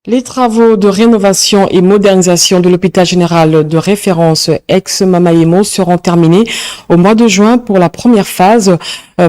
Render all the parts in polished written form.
Les travaux de rénovation et modernisation de l'hôpital général de référence ex-Mamaemo seront terminés au mois de juin pour la première phase.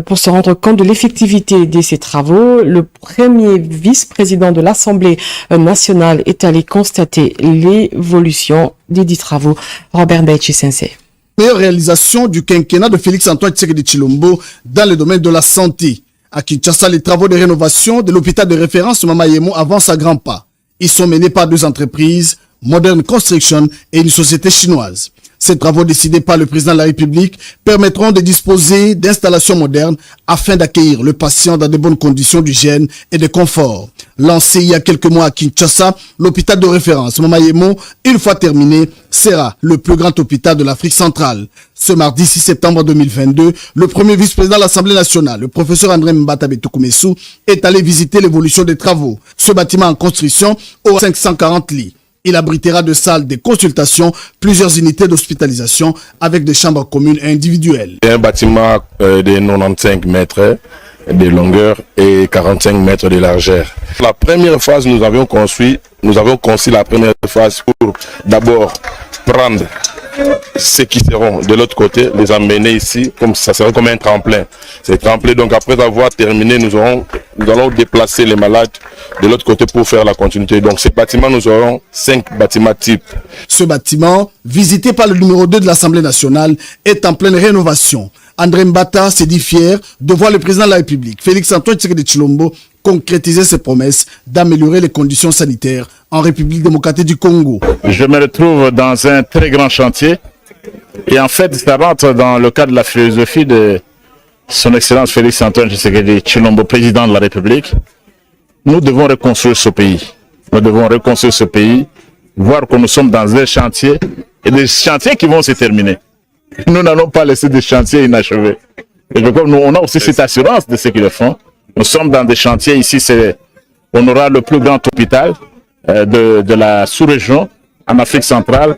Pour se rendre compte de l'effectivité de ces travaux, le premier vice-président de l'Assemblée nationale est allé constater l'évolution des 10 travaux. Robert Mbechi-Sensei. Meilleure réalisation du quinquennat de Félix-Antoine Tshisekedi Tshilombo dans le domaine de la santé. À Kinshasa, les travaux de rénovation de l'hôpital de référence Mamaemo avancent à grands pas. Ils sont menés par 2 entreprises, Modern Construction et une société chinoise. Ces travaux décidés par le président de la République permettront de disposer d'installations modernes afin d'accueillir le patient dans de bonnes conditions d'hygiène et de confort. Lancé il y a quelques mois à Kinshasa, l'hôpital de référence Mamaemo, une fois terminé, sera le plus grand hôpital de l'Afrique centrale. Ce mardi 6 septembre 2022, le premier vice-président de l'Assemblée nationale, le professeur André Mbata Betokoumessou, est allé visiter l'évolution des travaux. Ce bâtiment en construction aura 540 lits. Il abritera de salles de consultation, plusieurs unités d'hospitalisation avec des chambres communes et individuelles. C'est un bâtiment de 95 mètres de longueur et 45 mètres de largeur. La première phase, nous avons conçu la première phase pour d'abord prendre ceux qui seront de l'autre côté, les emmener ici, comme ça sera comme un tremplin. C'est tremplin, donc après avoir terminé, nous allons déplacer les malades de l'autre côté pour faire la continuité. Donc ces bâtiments, nous aurons 5 bâtiments types. Ce bâtiment, visité par le numéro 2 de l'Assemblée nationale, est en pleine rénovation. André Mbata s'est dit fier de voir le président de la République, Félix-Antoine Tshisekedi Tshilombo, concrétiser ses promesses d'améliorer les conditions sanitaires en République démocratique du Congo. Je me retrouve dans un très grand chantier et en fait, ça rentre dans le cadre de la philosophie de son Excellence Félix-Antoine Tshisekedi Tshilombo, président de la République. Nous devons reconstruire ce pays. Nous devons reconstruire ce pays, voir que nous sommes dans un chantier et des chantiers qui vont se terminer. Nous n'allons pas laisser des chantiers inachevés. Et comme nous, on a aussi cette assurance de ceux qui le font. Nous sommes dans des chantiers, ici on aura le plus grand hôpital de la sous-région en Afrique centrale.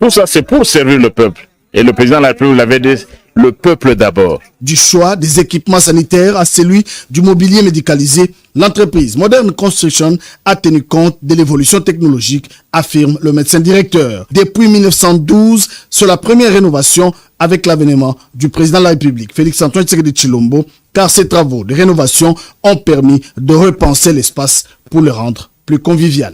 Tout ça c'est pour servir le peuple. Et le président de la République l'avait dit, le peuple d'abord. Du choix des équipements sanitaires à celui du mobilier médicalisé, l'entreprise Modern Construction a tenu compte de l'évolution technologique, affirme le médecin directeur. Depuis 1912, c'est la première rénovation avec l'avènement du président de la République, Félix-Antoine Tshisekedi Tshilombo, car ces travaux de rénovation ont permis de repenser l'espace pour le rendre plus convivial.